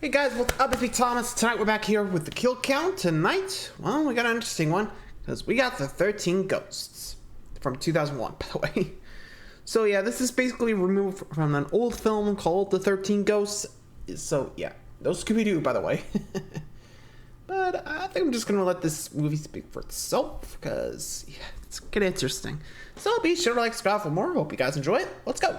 Hey guys, what's up? It's me, Thomas. Tonight we're back here with the kill count. Tonight, well, we got an interesting one because we got the 13 ghosts from 2001, by the way. So yeah, this is basically removed from an old film called The 13 Ghosts. So yeah, those Scooby-Doo, by the way. But I think I'm just gonna let this movie speak for itself because yeah, it's kind of interesting. So be sure to like, subscribe for more. Hope you guys enjoy it. Let's go.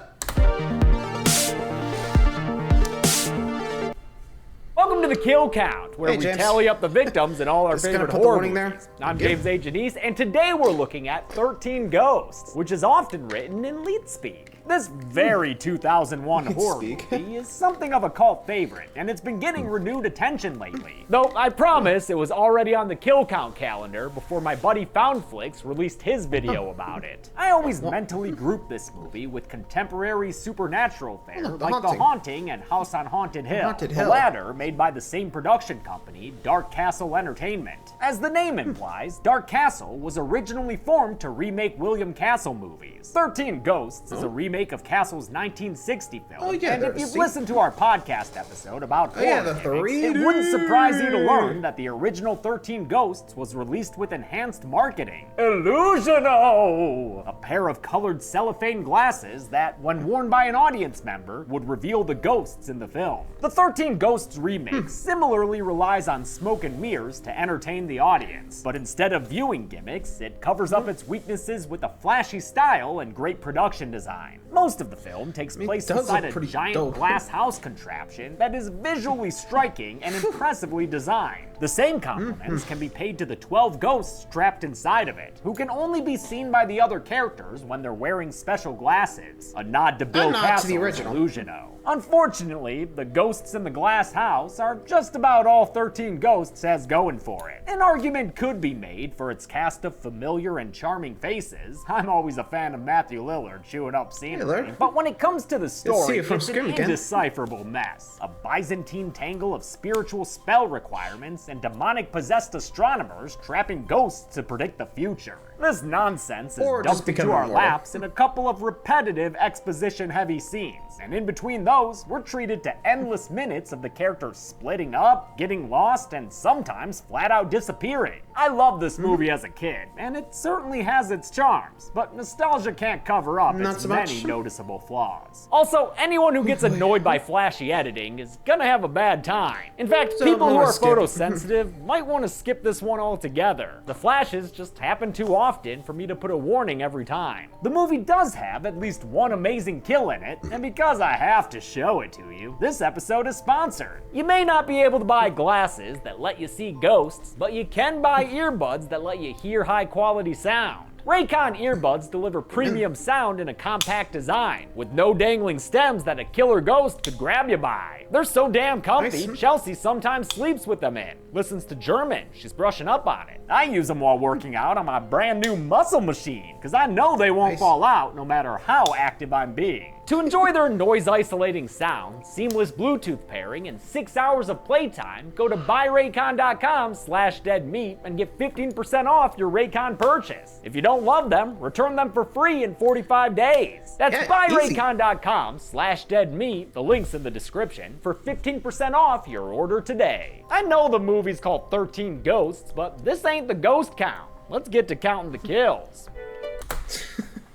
Welcome to the Kill Count, where we tally up the victims in all our favorite horror movies. I'm James A. Janice, and today we're looking at 13 Ghosts, which is often written in leet speak. This very 2001 horror movie is something of a cult favorite, and it's been getting renewed attention lately. Though I promise it was already on the Kill Count calendar before my buddy Foundflix released his video about it. I always mentally group this movie with contemporary supernatural fare like The Haunting and House on Haunted Hill. The latter made by the same production company, Dark Castle Entertainment. As the name implies, Dark Castle was originally formed to remake William Castle movies. 13 Ghosts is a remake of Castle's 1960 film, and if you've listened to our podcast episode about horror gimmicks, it wouldn't surprise you to learn that the original 13 Ghosts was released with enhanced marketing. Illusiono! A pair of colored cellophane glasses that, when worn by an audience member, would reveal the ghosts in the film. The 13 Ghosts remake similarly relies on smoke and mirrors to entertain the audience, but instead of viewing gimmicks, it covers up its weaknesses with a flashy style and great production design. Most of the film takes place inside a giant glass house contraption that is visually striking and impressively designed. The same compliments can be paid to the 12 ghosts trapped inside of it, who can only be seen by the other characters when they're wearing special glasses, a nod to Bill Castle's Illusiono. Unfortunately, the ghosts in the glass house are just about all 13 Ghosts has going for it. An argument could be made for its cast of familiar and charming faces. I'm always a fan of Matthew Lillard chewing up scenery, but when it comes to the story, it's an indecipherable mess. A Byzantine tangle of spiritual spell requirements and demonic-possessed astronomers trapping ghosts to predict the future. This nonsense is dumped into our laps in a couple of repetitive exposition-heavy scenes, and in between those, we're treated to endless minutes of the characters splitting up, getting lost, and sometimes flat-out disappearing. I loved this movie as a kid, and it certainly has its charms, but nostalgia can't cover up its many noticeable flaws. Also, anyone who gets annoyed by flashy editing is gonna have a bad time. In fact, people who are photosensitive might want to skip this one altogether. The flashes just happen too often for me to put a warning every time. The movie does have at least one amazing kill in it, and because I have to show it to you, this episode is sponsored. You may not be able to buy glasses that let you see ghosts, but you can buy earbuds that let you hear high quality sound. Raycon earbuds deliver premium sound in a compact design, with no dangling stems that a killer ghost could grab you by. They're so damn comfy, Chelsea sometimes sleeps with them in. Listens to German, she's brushing up on it. I use them while working out on my brand new muscle machine, because I know they won't fall out no matter how active I'm being. To enjoy their noise-isolating sound, seamless Bluetooth pairing, and 6 hours of playtime, go to buyraycon.com/deadmeat and get 15% off your Raycon purchase. If you don't love them, return them for free in 45 days. That's buyraycon.com/deadmeat, the link's in the description, for 15% off your order today. I know the movie's called 13 Ghosts, but this ain't the ghost count. Let's get to counting the kills.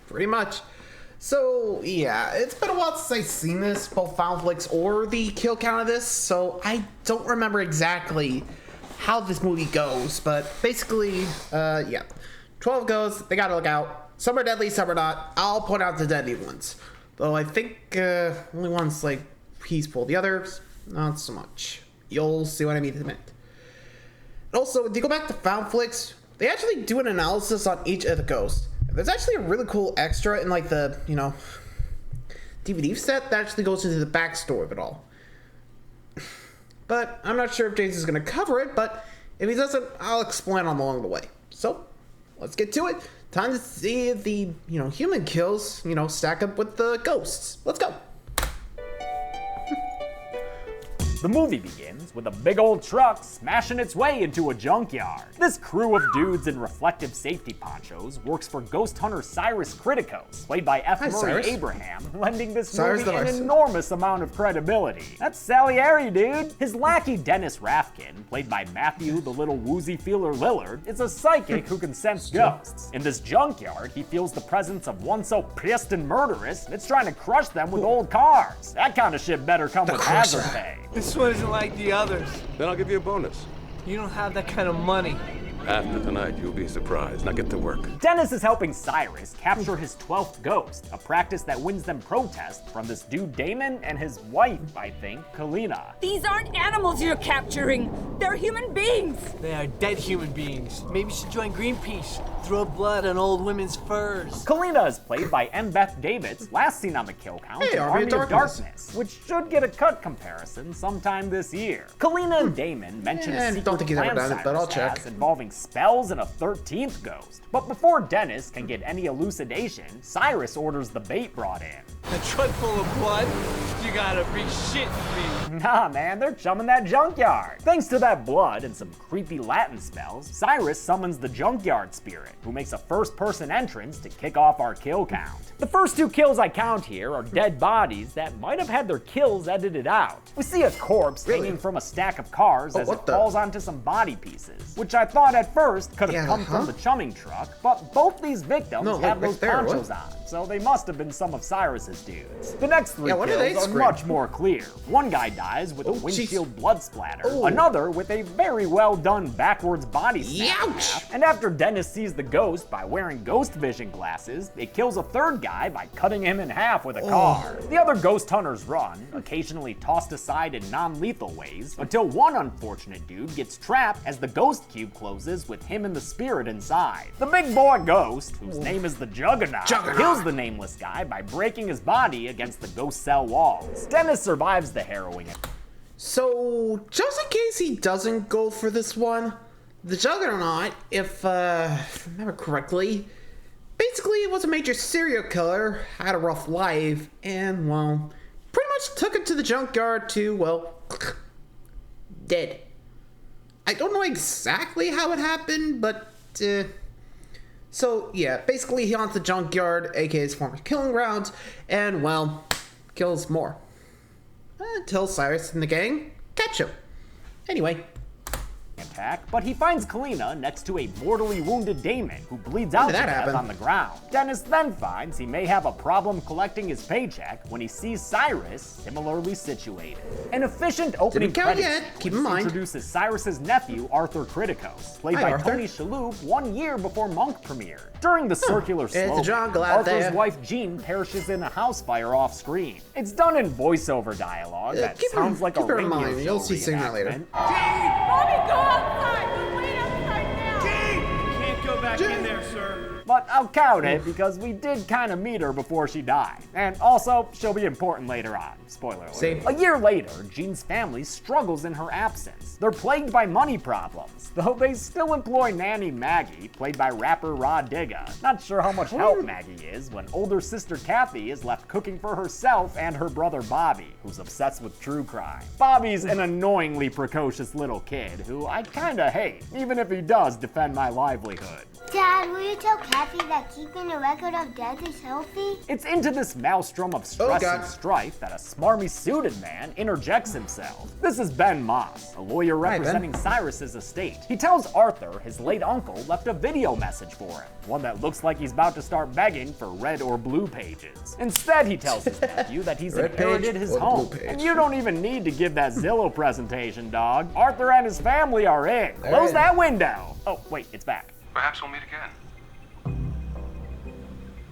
Pretty much. So, yeah, it's been a while since I've seen this, both Foundflix or the kill count of this, so I don't remember exactly how this movie goes, but basically, yeah. 12 ghosts, they gotta look out. Some are deadly, some are not. I'll point out the deadly ones. Though I think only one's, like, peaceful. The others, not so much. You'll see what I mean in a minute. Also, if you go back to Foundflix, they actually do an analysis on each of the ghosts. There's actually a really cool extra in like the, DVD set that actually goes into the backstory of it all. But I'm not sure if Jason's going to cover it, but if he doesn't, I'll explain along the way. So, let's get to it. Time to see if the, human kills, stack up with the ghosts. Let's go. The movie begins opens with a big old truck smashing its way into a junkyard. This crew of dudes in reflective safety ponchos works for ghost hunter Cyrus Criticos, played by F. Murray Cyrus. Abraham, lending this Cyrus movie an the enormous amount of credibility. That's Salieri, dude. His lackey Dennis Rafkin, played by Matthew the Little Woozy Feeler Lillard, is a psychic who can sense ghosts. In this junkyard, he feels the presence of one so pissed and murderous, it's trying to crush them with old cars. That kind of shit better come with hazard pay. This one isn't like the others. Then I'll give you a bonus. You don't have that kind of money. After tonight, you'll be surprised. Now get to work. Dennis is helping Cyrus capture his 12th ghost, a practice that wins them protest from this dude Damon and his wife, I think, Kalina. These aren't animals you're capturing. They're human beings. They are dead human beings. Maybe you should join Greenpeace. Throw blood on old women's furs. Kalina is played by M. Beth Davids, last seen on the kill count in Army of Darkness, which should get a cut comparison sometime this year. Kalina and Damon mention a secret plan Cyrus has involving spells and a 13th ghost. But before Dennis can get any elucidation, Cyrus orders the bait brought in. A truck full of blood? You gotta be shitting me. Nah, man, they're chumming that junkyard. Thanks to that blood and some creepy Latin spells, Cyrus summons the junkyard spirit, who makes a first-person entrance to kick off our kill count. The first 2 kills I count here are dead bodies that might have had their kills edited out. We see a corpse hanging from a stack of cars as it falls onto some body pieces, which I thought at first could have come from the chumming truck, but both these victims have those ponchos on, so they must have been some of Cyrus's dudes. The next 3 kills are much more clear. One guy dies with a windshield blood splatter, another with a very well done backwards body snap, and after Dennis sees the ghost by wearing ghost vision glasses, it kills a 3rd guy by cutting him in half with a car. The other ghost hunters run, occasionally tossed aside in non-lethal ways, until one unfortunate dude gets trapped as the ghost cube closes with him and the spirit inside. The big boy ghost, whose name is the Juggernaut, kills the nameless guy by breaking his body against the ghost cell walls. Dennis survives the harrowing. So, just in case he doesn't go for this one, the Juggernaut, if I remember correctly, basically was a major serial killer, had a rough life, and, well, pretty much took it to the junkyard to, well, dead. I don't know exactly how it happened, but, so, yeah, basically he haunts the junkyard, aka his former killing grounds, and, well, kills more. Until Cyrus and the gang catch him. Anyway. Attack, but he finds Kalina next to a mortally wounded Damon who bleeds out to death on the ground. Dennis then finds he may have a problem collecting his paycheck when he sees Cyrus similarly situated. An efficient opening credits introduces Cyrus's nephew, Arthur Criticos, played by Tony Shalhoub 1 year before Monk premiered. During the circular slope, Arthur's wife Jean perishes in a house fire off screen. It's done in voiceover dialogue that sounds like a radio show. You'll see sooner or later. Jean! Mommy, go outside! We'll wait outside now! Jean! You can't go back in there, sir. But I'll count it because we did kind of meet her before she died. And also, she'll be important later on. Spoiler alert. A year later, Jean's family struggles in her absence. They're plagued by money problems, though they still employ nanny Maggie, played by rapper Rod Digga. Not sure how much help Maggie is when older sister Kathy is left cooking for herself and her brother Bobby, who's obsessed with true crime. Bobby's an annoyingly precocious little kid who I kinda hate, even if he does defend my livelihood. Dad, will you tell Kathy that keeping a record of death is healthy? It's into this maelstrom of stress and strife that a smarmy suited man interjects himself. This is Ben Moss, a lawyer representing Cyrus's estate. He tells Arthur his late uncle left a video message for him, one that looks like he's about to start begging for red or blue pages. Instead, he tells his nephew that he's inherited his home. And you don't even need to give that Zillow presentation, dog. Arthur and his family are in. Close that window. Oh, wait, it's back. Perhaps we'll meet again.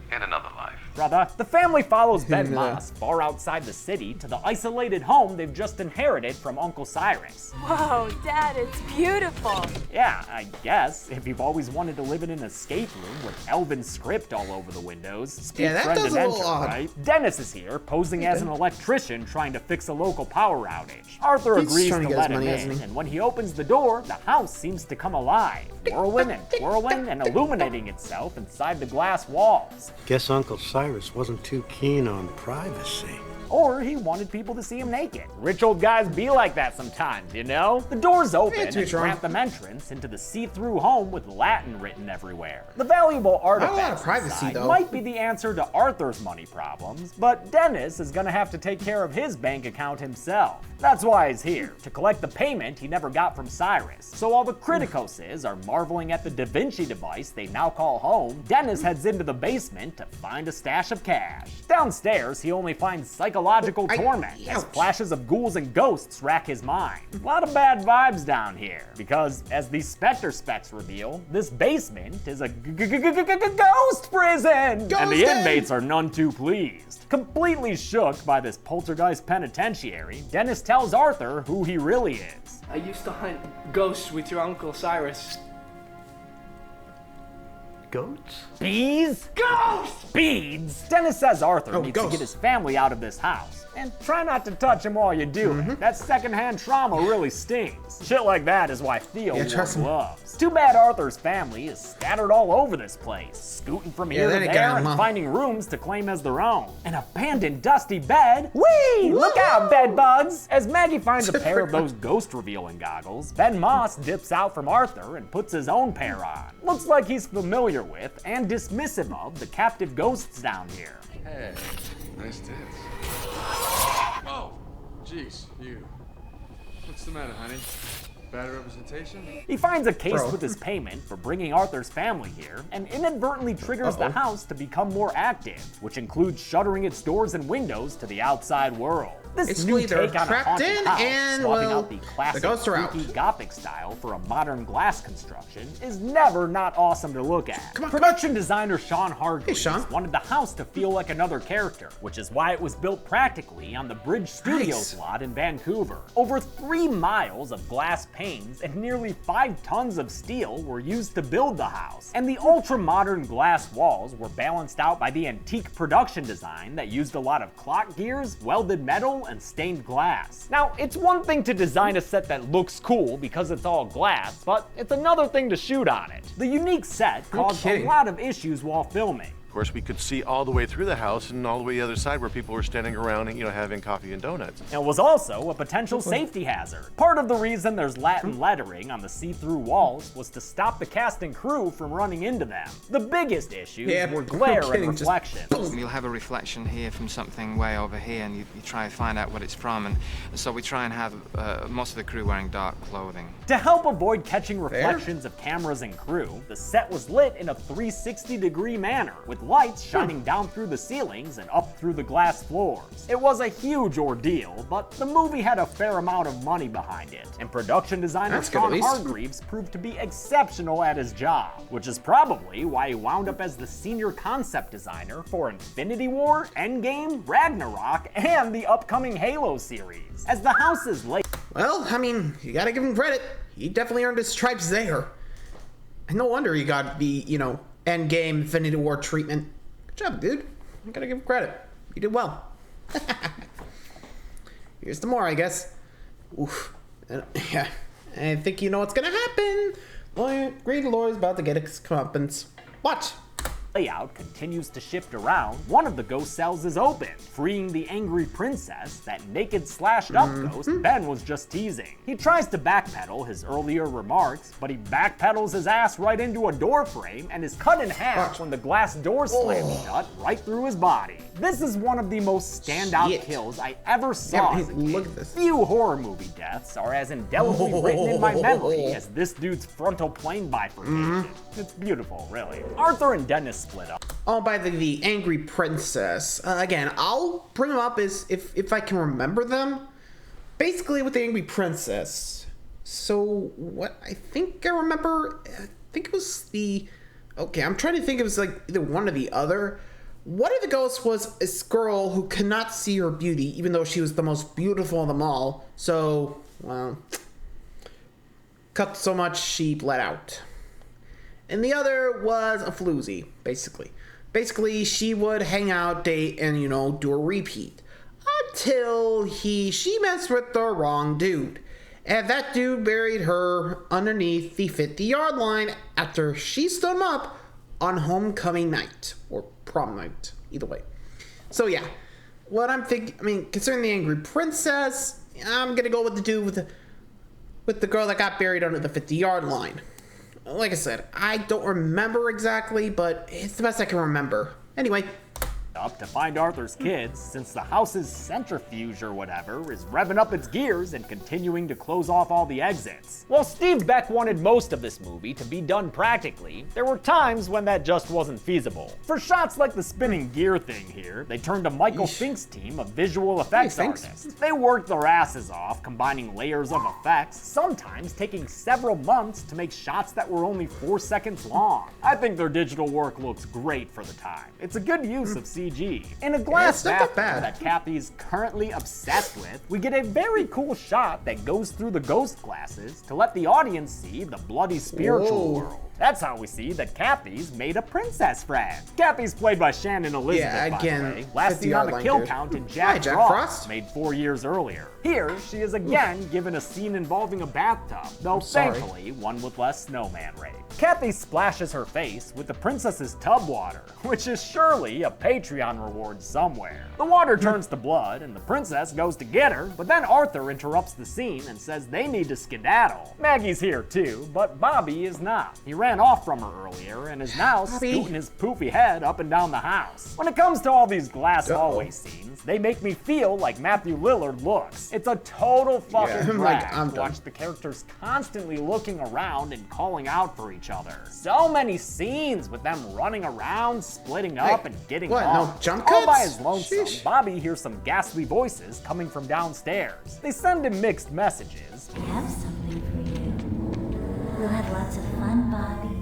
In another life. Brother, the family follows Ben Moss far outside the city to the isolated home they've just inherited from Uncle Cyrus. Whoa, Dad, it's beautiful. Yeah, I guess, if you've always wanted to live in an escape room with Elven script all over the windows, speak friend and enter, right? Dennis is here, posing as an electrician trying to fix a local power outage. Arthur agrees to let him in, and when he opens the door, the house seems to come alive, whirling and twirling and illuminating itself inside the glass walls. Guess Uncle Cyrus wasn't too keen on privacy. or he wanted people to see him naked. Rich old guys be like that sometimes, you know? The doors open and grant them entrance into the see-through home with Latin written everywhere. The valuable artifacts inside might be the answer to Arthur's money problems, but Dennis is gonna have to take care of his bank account himself. That's why he's here, to collect the payment he never got from Cyrus. So while the Criticoses are marveling at the Da Vinci device they now call home, Dennis heads into the basement to find a stash of cash. Downstairs, he only finds psychological torment as flashes of ghouls and ghosts rack his mind. A lot of bad vibes down here, because as the Spectre specs reveal, this basement is a ghost prison! And the inmates are none too pleased. Completely shook by this poltergeist penitentiary, Dennis tells Arthur who he really is. I used to hunt ghosts with your Uncle Cyrus. Goats? Bees? Ghosts! Beads? Dennis says Arthur needs to get his family out of this house. And try not to touch him while you do it. That secondhand trauma really stings. Shit like that is why Theo wore gloves. Too bad Arthur's family is scattered all over this place, scooting from here to there and finding rooms to claim as their own. An abandoned dusty bed? Whee! Look out, bed bugs! As Maggie finds a pair of those ghost revealing goggles, Ben Moss dips out from Arthur and puts his own pair on. Looks like he's familiar with and dismissive of the captive ghosts down here. Hey, nice dance. Oh, jeez, you. What's the matter, honey? Bad representation? He finds a case with his payment for bringing Arthur's family here and inadvertently triggers the house to become more active, which includes shuttering its doors and windows to the outside world. This new take on a haunted house, swapping out the classic creepy Gothic style for a modern glass construction, is never not awesome to look at. Production designer Sean Hargreaves wanted the house to feel like another character, which is why it was built practically on the Bridge Studios lot in Vancouver. Over 3 miles of glass panes and nearly 5 tons of steel were used to build the house, and the ultra-modern glass walls were balanced out by the antique production design that used a lot of clock gears, welded metal, and stained glass. Now, it's one thing to design a set that looks cool because it's all glass, but it's another thing to shoot on it. The unique set caused a lot of issues while filming. Of course, we could see all the way through the house and all the way to the other side where people were standing around and, having coffee and donuts. It was also a potential safety hazard. Part of the reason there's Latin lettering on the see-through walls was to stop the cast and crew from running into them. The biggest issues were glare and reflection. You'll have a reflection here from something way over here, and you try to find out what it's from, and so we try and have most of the crew wearing dark clothing. To help avoid catching reflections of cameras and crew, the set was lit in a 360-degree manner, with lights shining down through the ceilings and up through the glass floors. It was a huge ordeal, but the movie had a fair amount of money behind it, and production designer Sean Hargreaves proved to be exceptional at his job, which is probably why he wound up as the senior concept designer for Infinity War, Endgame, Ragnarok, and the upcoming Halo series. As the house is late. Well, I mean, you gotta give him credit. He definitely earned his stripes there. And no wonder he got the, Endgame, Infinity War treatment. Good job, dude. I gotta give him credit. You did well. Here's the more, I guess. Oof. Yeah. I think you know what's gonna happen. Greedy Lawyer's about to get his comeuppance. Watch. Layout continues to shift around. One of the ghost cells is open, freeing the angry princess. That naked slashed up ghost Ben was just teasing. He tries to backpedal his earlier remarks, but he backpedals his ass right into a door frame and is cut in half when the glass door slams shut right through his body. This is one of the most standout kills I ever saw as a kid. Few horror movie deaths are as indelibly written in my memory as this dude's frontal plane bifurcation. It's beautiful, really. Arthur and Dennis split up. Oh, by the angry princess. Again, I'll bring them up as if I can remember them. Basically, with the angry princess. So what I think I remember, I think it was the. Okay, I'm trying to think. It was like either one or the other. One of the ghosts was a girl who could not see her beauty, even though she was the most beautiful of them all. So, well, cut so much she bled out. And the other was a floozy, basically. Basically, she would hang out, date, and, do a repeat. Until she messed with the wrong dude. And that dude buried her underneath the 50-yard line after she stood him up on homecoming night. Or prom night, either way. So, yeah. what I'm thinking, I mean, concerning the angry princess, I'm gonna go with the dude with the girl that got buried under the 50-yard line. Like I said, I don't remember exactly, but it's the best I can remember. Anyway. Up to find Arthur's kids, since the house's centrifuge or whatever is revving up its gears and continuing to close off all the exits. While Steve Beck wanted most of this movie to be done practically, there were times when that just wasn't feasible. For shots like the spinning gear thing here, they turned to Michael Fink's team of visual effects artists. They worked their asses off, combining layers of effects, sometimes taking several months to make shots that were only 4 seconds long. I think their digital work looks great for the time. It's a good use of CG. In a glass bathroom that Kathy's currently obsessed with, we get a very cool shot that goes through the ghost glasses to let the audience see the bloody spiritual world. That's how we see that Kathy's made a princess friend. Kathy's played by Shannon Elizabeth, by the way, last seen on the kill count in Jack Frost, made 4 years earlier. Here, she is again given a scene involving a bathtub, though thankfully one with less snowman rape. Kathy splashes her face with the princess's tub water, which is surely a Patreon reward somewhere. The water turns to blood and the princess goes to get her, but then Arthur interrupts the scene and says they need to skedaddle. Maggie's here too, but Bobby is not. He ran off from her earlier and is now scooting his poofy head up and down the house. When it comes to all these glass hallway scenes, they make me feel like Matthew Lillard looks. It's a total fucking drag to watch the characters constantly looking around and calling out for each other. So many scenes with them running around, splitting up, and getting off. No jump cuts? All by his lonesome, Bobby hears some ghastly voices coming from downstairs. They send him mixed messages. I have something for you. We'll have lots of fun, Bobby.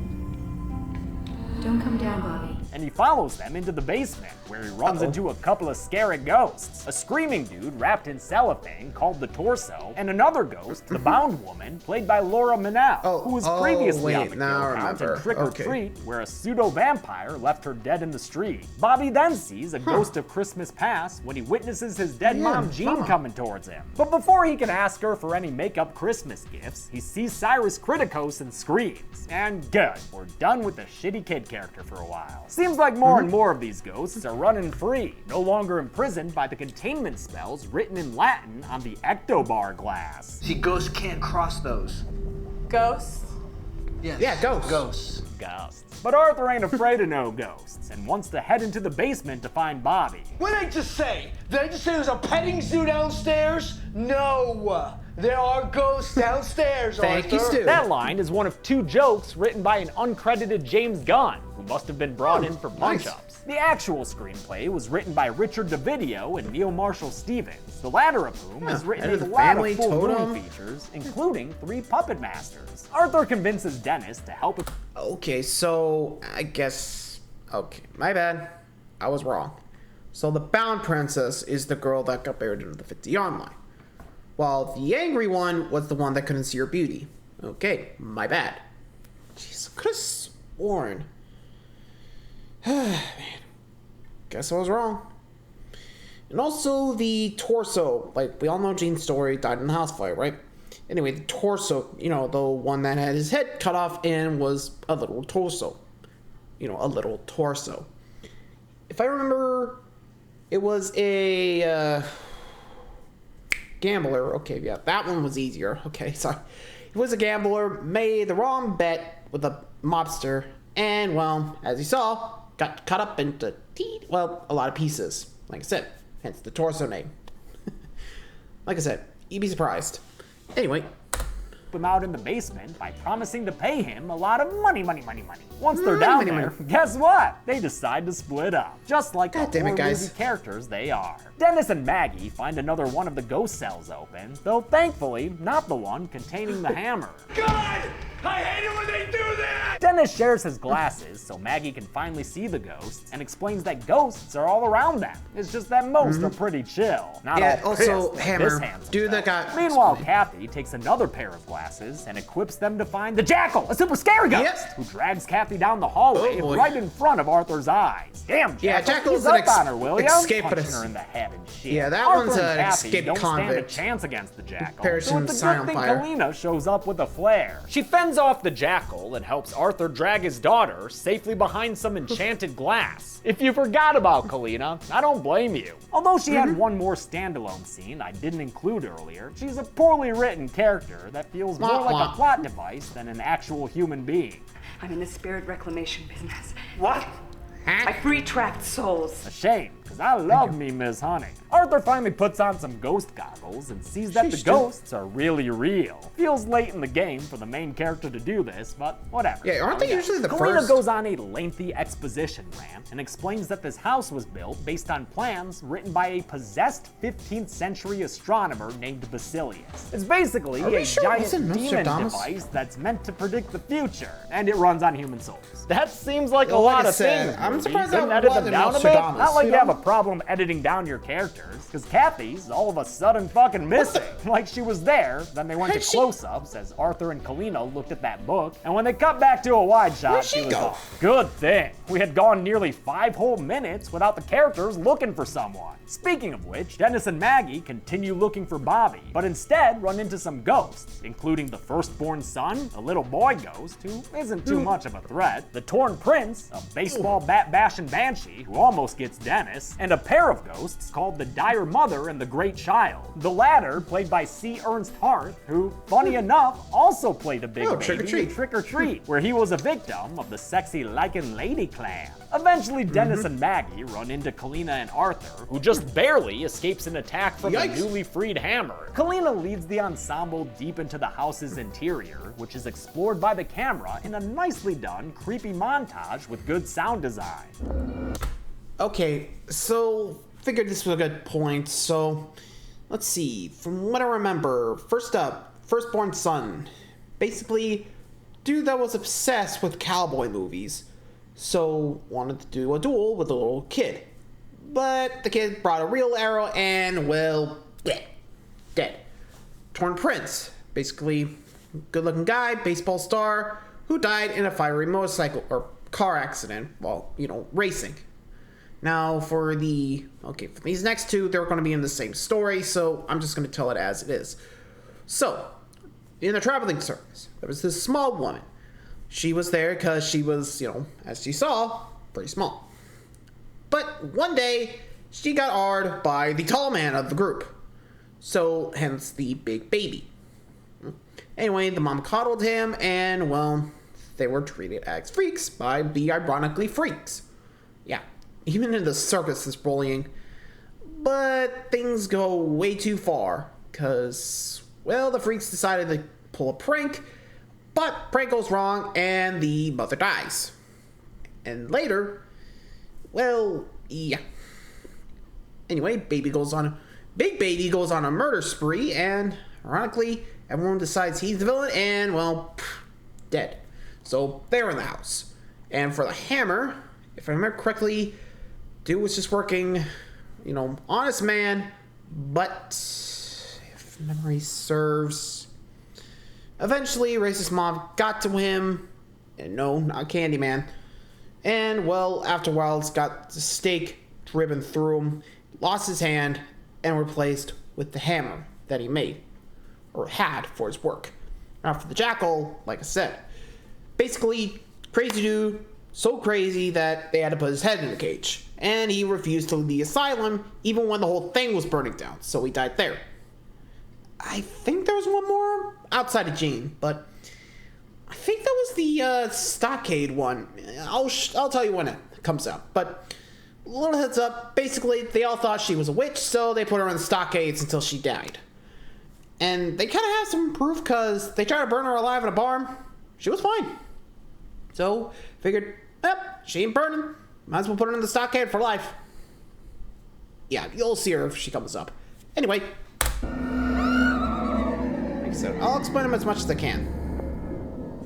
Don't come down, Bobby. And he follows them into the basement, where he runs into a couple of scary ghosts. A screaming dude wrapped in cellophane called the Torso, and another ghost, the Bound Woman, played by Laura Manow, who was previously on the kill count in Trick or Treat, where a pseudo-vampire left her dead in the street. Bobby then sees a ghost of Christmas Past when he witnesses his dead mom Jean coming towards him. But before he can ask her for any make-up Christmas gifts, he sees Cyrus Kritikos and screams. And good, we're done with the shitty kid character for a while. Seems like more and more of these ghosts are running free, no longer imprisoned by the containment spells written in Latin on the ectobar glass. See, ghosts can't cross those. Ghosts? Yes. Yeah, ghosts. Ghosts. Ghosts. But Arthur ain't afraid of no ghosts and wants to head into the basement to find Bobby. What did I just say? Did I just say there's a petting zoo downstairs? No. There are ghosts downstairs, Thank you, Arthur. Stu. That line is one of 2 jokes written by an uncredited James Gunn, who must have been brought in for punch-ups. The actual screenplay was written by Richard DeVideo and Neil Marshall Stevens, the latter of whom has written a lot of full moon features, including 3 Puppet Masters. Arthur convinces Dennis to help him. Okay, so I guess... Okay, my bad. I was wrong. So the Bound Princess is the girl that got buried under the 50-yard line, while the angry one was the one that couldn't see her beauty. Okay, my bad. Jeez, I could have sworn. Man, guess I was wrong. And also the Torso, like we all know Jean's story, died in the house fire, right? Anyway, the Torso, you know, the one that had his head cut off and was a little torso. You know, a little torso. If I remember, it was a gambler. Okay, yeah, that one was easier. Okay, sorry. He was a gambler, made the wrong bet with a mobster, and, well, as you saw, got cut up into, well, a lot of pieces. Like I said, hence the Torso name. Like I said, you'd be surprised. Anyway. Him out in the basement by promising to pay him a lot of money. Once they're down there, guess what? They decide to split up, just like the horror movie characters they are. Dennis and Maggie find another one of the ghost cells open, though thankfully not the one containing the hammer. God! I hate it when they do that! Dennis shares his glasses so Maggie can finally see the ghosts and explains that ghosts are all around them. It's just that most are pretty chill. Not all also pissed hammer. This Dude that got. Meanwhile, Kathy takes another pair of glasses and equips them to find the Jackal, a super scary ghost, who drags Kathy down the hallway right in front of Arthur's eyes. Damn, Jackal's up on her, will ya? escape Punching her in the head and shit. Yeah, that Arthur one's and an Kathy escaped don't convict. stand a chance against the Jackal, Comparison so it's a to good thing Silent Fire. Kalina shows up with a flare. She fends off the Jackal and helps Arthur Arthur drag his daughter safely behind some enchanted glass. If you forgot about Kalina, I don't blame you. Although she had one more standalone scene I didn't include earlier, she's a poorly written character that feels more like a plot device than an actual human being. I'm in the spirit reclamation business. What? I free trapped souls. A shame, because I love me Miss Honey. Arthur finally puts on some ghost goggles and sees that the ghosts are really real. Feels late in the game for the main character to do this, but whatever. Yeah, aren't they usually the Kalina first? goes on a lengthy exposition rant and explains that this house was built based on plans written by a possessed 15th century astronomer named Basilius. It's basically a giant demon device that's meant to predict the future, and it runs on human souls. That seems like a lot of things. I'm surprised that edit them down a bit. Not like you have a know? problem editing down your characters, because Kathy's all of a sudden fucking missing. Like she was there, then they went to close-ups as Arthur and Kalina looked at that book, and when they cut back to a wide shot, she was gone. Good thing. We had gone nearly 5 whole minutes without the characters looking for someone. Speaking of which, Dennis and Maggie continue looking for Bobby, but instead run into some ghosts, including the firstborn son, a little boy ghost who isn't too much of a threat, the torn prince, a baseball bat bashing banshee who almost gets Dennis, and a pair of ghosts called the dire mother and the great child. The latter played by C. Ernst Hart, who, funny enough, also played a big baby in Trick or Treat, where he was a victim of the sexy Lycan Lady clan. Eventually, Dennis and Maggie run into Kalina and Arthur, who just barely escapes an attack from a newly freed hammer. Kalina leads the ensemble deep into the house's interior, which is explored by the camera in a nicely done, creepy montage with good sound design. Okay, so figured this was a good point. So let's see. From what I remember, first up, firstborn son. Basically, dude that was obsessed with cowboy movies. So wanted to do a duel with a little kid. But the kid brought a real arrow and, well, dead. Torn prince. Basically, good looking guy, baseball star, who died in a fiery motorcycle or car accident while, racing. Now for these next two, they're going to be in the same story, so I'm just going to tell it as it is. So, in the traveling circus, there was this small woman. She was there because she was, as you saw, pretty small. But one day, she got AR'd by the tall man of the group. So, hence the big baby. Anyway, the mom coddled him, and, well, they were treated as freaks by the ironically freaks. Yeah, even in the circus is bullying. But things go way too far, because, well, the freaks decided to pull a prank, but prank goes wrong, and the mother dies. And later, well, yeah. Anyway, big baby goes on a murder spree, and ironically, everyone decides he's the villain, and, well, dead. So they're in the house. And for the hammer, if I remember correctly, dude was just working, honest man, but if memory serves, eventually racist mob got to him, and no, not Candyman. And, well, after a while, it's got the stake driven through him, lost his hand, and replaced with the hammer that he made, or had for his work. Now for the jackal, like I said, basically, crazy dude, so crazy that they had to put his head in a cage. And he refused to leave the asylum, even when the whole thing was burning down, so he died there. I think there was one more outside of Gene, but I think that was the stockade one. I'll tell you when it comes out. But a little heads up, basically they all thought she was a witch, so they put her in the stockades until she died. And they kind of have some proof because they tried to burn her alive in a barn. She was fine. So figured, she ain't burning. Might as well put her in the stockade for life. Yeah, you'll see her if she comes up. Anyway, so I'll explain them as much as I can.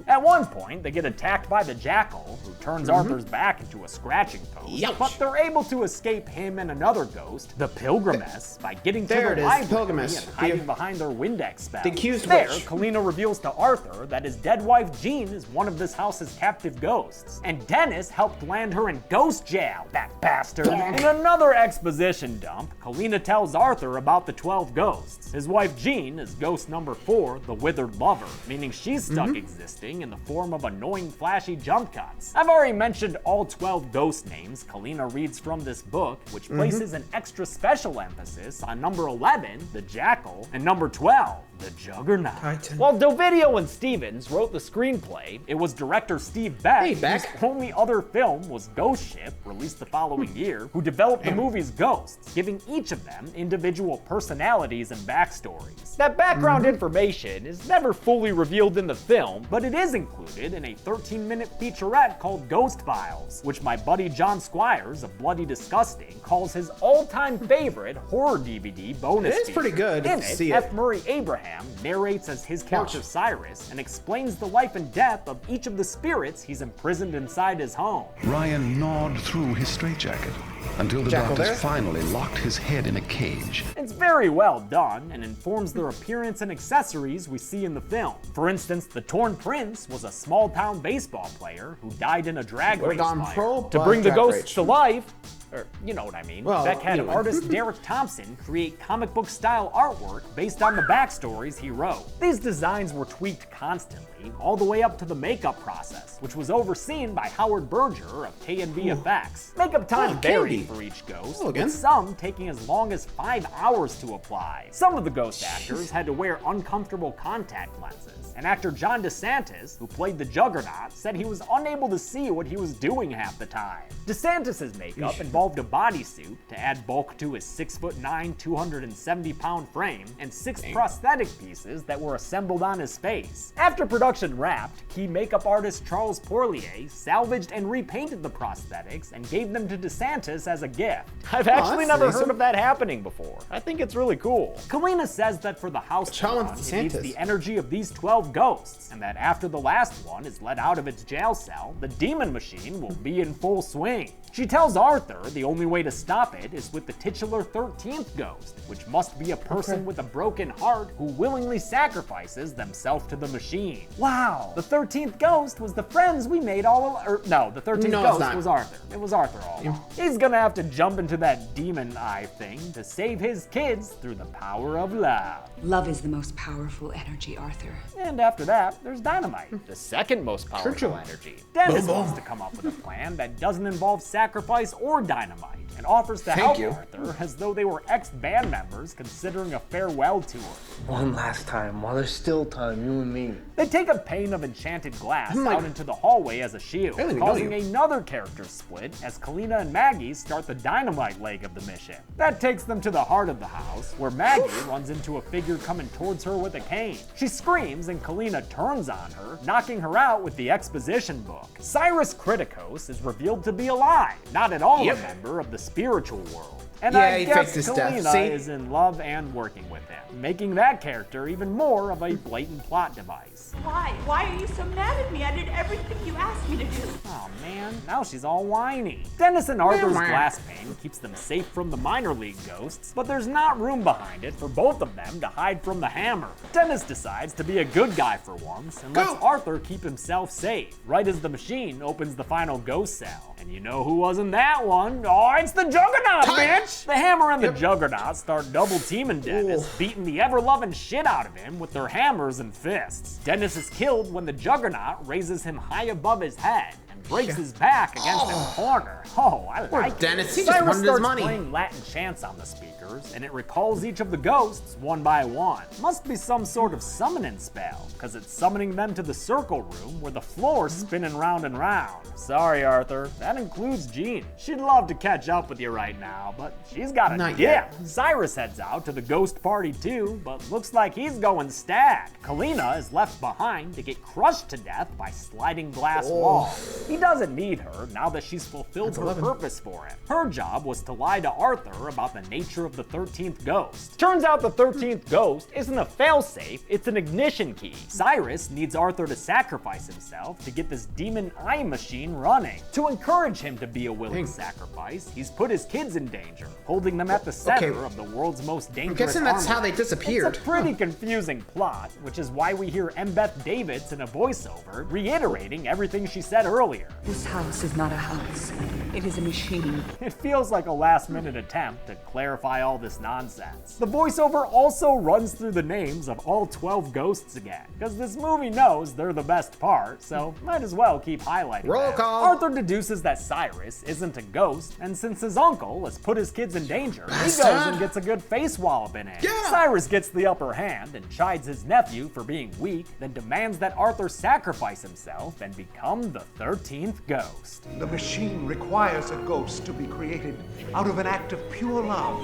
At one point, they get attacked by the jackal, who turns Arthur's back into a scratching post. But they're able to escape him and another ghost, the Pilgrimess, by getting to the library and hiding behind their Windex spell. The accused there, witch. Kalina reveals to Arthur that his dead wife Jean is one of this house's captive ghosts, and Dennis helped land her in ghost jail, that bastard. In another exposition dump, Kalina tells Arthur about the 12 ghosts. His wife Jean is ghost number 4, the withered lover, meaning she's stuck existing in in the form of annoying flashy jump cuts. I've already mentioned all 12 ghost names Kalina reads from this book, which places an extra special emphasis on number 11, the Jackal, and number 12, the Juggernaut. Titan. While Dovidio and Stevens wrote the screenplay, it was director Steve Beck, whose only other film was Ghost Ship, released the following year, who developed the movie's ghosts, giving each of them individual personalities and backstories. That background information is never fully revealed in the film, but it is included in a 13-minute featurette called Ghost Files, which my buddy John Squires of Bloody Disgusting calls his all-time favorite horror DVD bonus It is pretty good. In See it, it. F. Murray Abraham narrates as his character Cyrus and explains the life and death of each of the spirits he's imprisoned inside his home. Ryan gnawed through his straitjacket until the Jackal doctors there? finally locked his head in a cage. It's very well done and informs their appearance and accessories we see in the film. For instance, the Torn Prince was a small-town baseball player who died in a drag race fire. To bring the ghosts to life, or you know what I mean. Well, Beck had anyway. artist Derek Thompson create comic book style artwork based on the backstories he wrote. These designs were tweaked constantly, all the way up to the makeup process, which was overseen by Howard Berger of K&B Effects. Makeup time varied for each ghost, with some taking as long as 5 hours to apply. Some of the ghost actors had to wear uncomfortable contact lenses, and actor John DeSantis, who played the Juggernaut, said he was unable to see what he was doing half the time. DeSantis' makeup involved a bodysuit to add bulk to his 6'9", 270-pound frame, and 6 prosthetic pieces that were assembled on his face. After production wrapped, key makeup artist Charles Porlier salvaged and repainted the prosthetics and gave them to DeSantis as a gift. I've actually never heard of that happening before. I think it's really cool. Kalina says that for the house to run, it needs the energy of these 12 ghosts, and that after the last one is let out of its jail cell, the demon machine will be in full swing. She tells Arthur the only way to stop it is with the titular 13th ghost, which must be a person with a broken heart who willingly sacrifices themselves to the machine. Wow, the 13th ghost was the friends we made all no, the 13th ghost was Arthur. It was Arthur all along. He's gonna have to jump into that demon eye thing to save his kids through the power of love. Love is the most powerful energy, Arthur. And after that, there's dynamite, the second most powerful energy. Dennis wants to come up with a plan that doesn't involve sacrifice or dynamite, and offers to help Arthur as though they were ex-band members considering a farewell tour. One last time, while there's still time, you and me. They take a pane of enchanted glass out into the hallway as a shield, causing another character split as Kalina and Maggie start the dynamite leg of the mission. That takes them to the heart of the house, where Maggie runs into a figure coming towards her with a cane. She screams and Kalina turns on her, knocking her out with the exposition book. Cyrus Criticos is revealed to be alive, not at all a member of the spiritual world. And I guess Kalina is in love and working with him, making that character even more of a blatant plot device. Why? Why are you so mad at me? I did everything you asked me to do. Oh man, now she's all whiny. Dennis and Arthur's glass pane keeps them safe from the minor league ghosts, but there's not room behind it for both of them to hide from the hammer. Dennis decides to be a good guy for once and lets Arthur keep himself safe, right as the machine opens the final ghost cell. And you know who wasn't that one? Oh, it's the Juggernaut, bitch! The Hammer and the Juggernaut start double teaming Dennis, beating the ever-loving shit out of him with their hammers and fists. Dennis is killed when the Juggernaut raises him high above his head and breaks his back against the corner. Oh, I like Dennis, it. he just Cyrus wanted his starts money. playing Latin chants on the speakers, and it recalls each of the ghosts one by one. Must be some sort of summoning spell, because it's summoning them to the circle room where the floor's spinning round and round. Sorry, Arthur, that includes Jean. She'd love to catch up with you right now, but she's got a dip. Cyrus heads out to the ghost party too, but looks like he's going stag. Kalina is left behind to get crushed to death by sliding glass walls. He doesn't need her now that she's fulfilled her purpose for him. Her job was to lie to Arthur about the nature of the 13th ghost. Turns out the 13th ghost isn't a failsafe, it's an ignition key. Cyrus needs Arthur to sacrifice himself to get this demon eye machine running. To encourage him to be a willing sacrifice, he's put his kids in danger, holding them at the center of the world's most dangerous I'm guessing that's how armory. they disappeared. It's a pretty confusing plot, which is why we hear M. Beth Davids in a voiceover reiterating everything she said earlier. This house is not a house. It is a machine. It feels like a last-minute attempt to clarify all this nonsense. The voiceover also runs through the names of all 12 ghosts again, because this movie knows they're the best part, so might as well keep highlighting Roll them. call. Arthur deduces that Cyrus isn't a ghost, and since his uncle has put his kids in danger, he goes and gets a good face walloping in. Cyrus gets the upper hand and chides his nephew for being weak, then demands that Arthur sacrifice himself and become the 13th ghost. The machine requires a ghost to be created out of an act of pure love.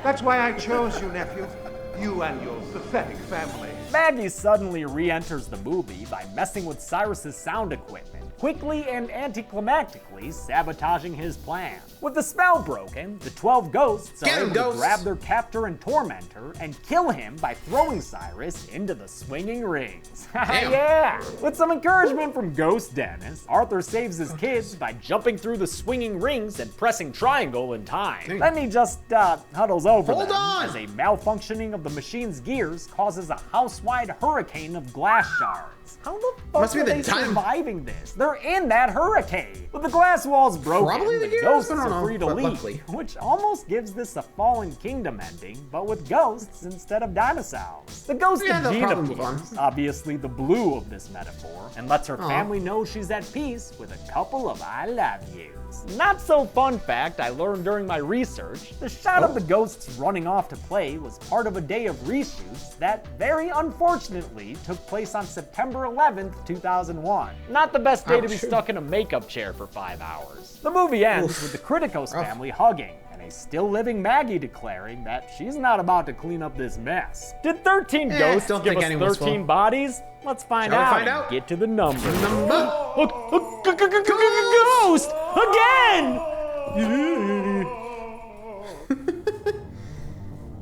That's why I chose you, nephew. You and your pathetic family. Maggie suddenly re-enters the movie by messing with Cyrus's sound equipment, quickly and anticlimactically sabotaging his plan. With the spell broken, the 12 ghosts are able to grab their captor and tormentor and kill him by throwing Cyrus into the swinging rings. Yeah! With some encouragement from Ghost Dennis, Arthur saves his kids by jumping through the swinging rings and pressing triangle in time. Then he just huddles over them as a malfunctioning of the machine's gears causes a house-wide hurricane of glass shards. How the fuck are they surviving this? They're in that hurricane. With the glass walls broken, the ghosts are free to leave, which almost gives this a Fallen Kingdom ending, but with ghosts instead of dinosaurs. The ghost of Jean appears, obviously the blue of this metaphor, and lets her family know she's at peace with a couple of I love yous. Not so fun fact I learned during my research, the shot of the ghosts running off to play was part of a day of reshoots that very unfortunately took place on September 11th, 2001. Not the best day to be stuck in a makeup chair for 5 hours. The movie ends with the Kritikos family hugging, and a still living Maggie declaring that she's not about to clean up this mess. Did 13 ghosts give us 13 bodies? Let's find out. Get to the numbers. Ghost! Again!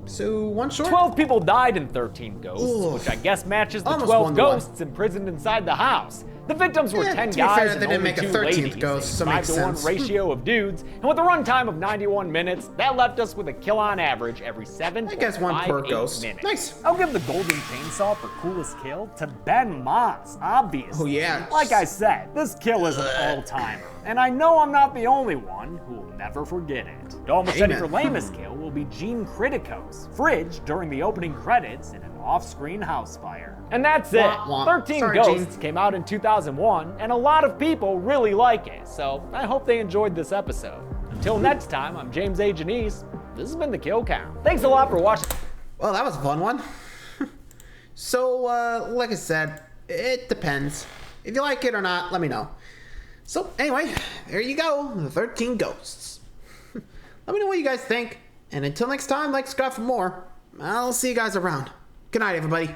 So, one short? 12 people died in 13 Ghosts, which I guess matches the 12 ghosts imprisoned inside the house. The victims were 10 guys and only 2 ladies, ghost, a 5-to-1 ratio of dudes, and with a runtime of 91 minutes, that left us with a kill on average every 7.58 minutes. Nice. I'll give the golden chainsaw for coolest kill to Ben Moss, obviously. Oh yeah. Like I said, this kill is an all-timer, and I know I'm not the only one who will never forget it. Almost ready for lamest kill will be Jean Kritikos, Fridge during the opening credits in an off-screen house fire. And that's it. 13 Ghosts came out in 2001, and a lot of people really like it, so I hope they enjoyed this episode. Until next time, I'm James A. Janice. This has been The Kill Count. Thanks a lot for watching. Well, that was a fun one. So, like I said, it depends. If you like it or not, let me know. So, anyway, there you go, the 13 Ghosts. Let me know what you guys think, and until next time, like, subscribe for more. I'll see you guys around. Good night, everybody.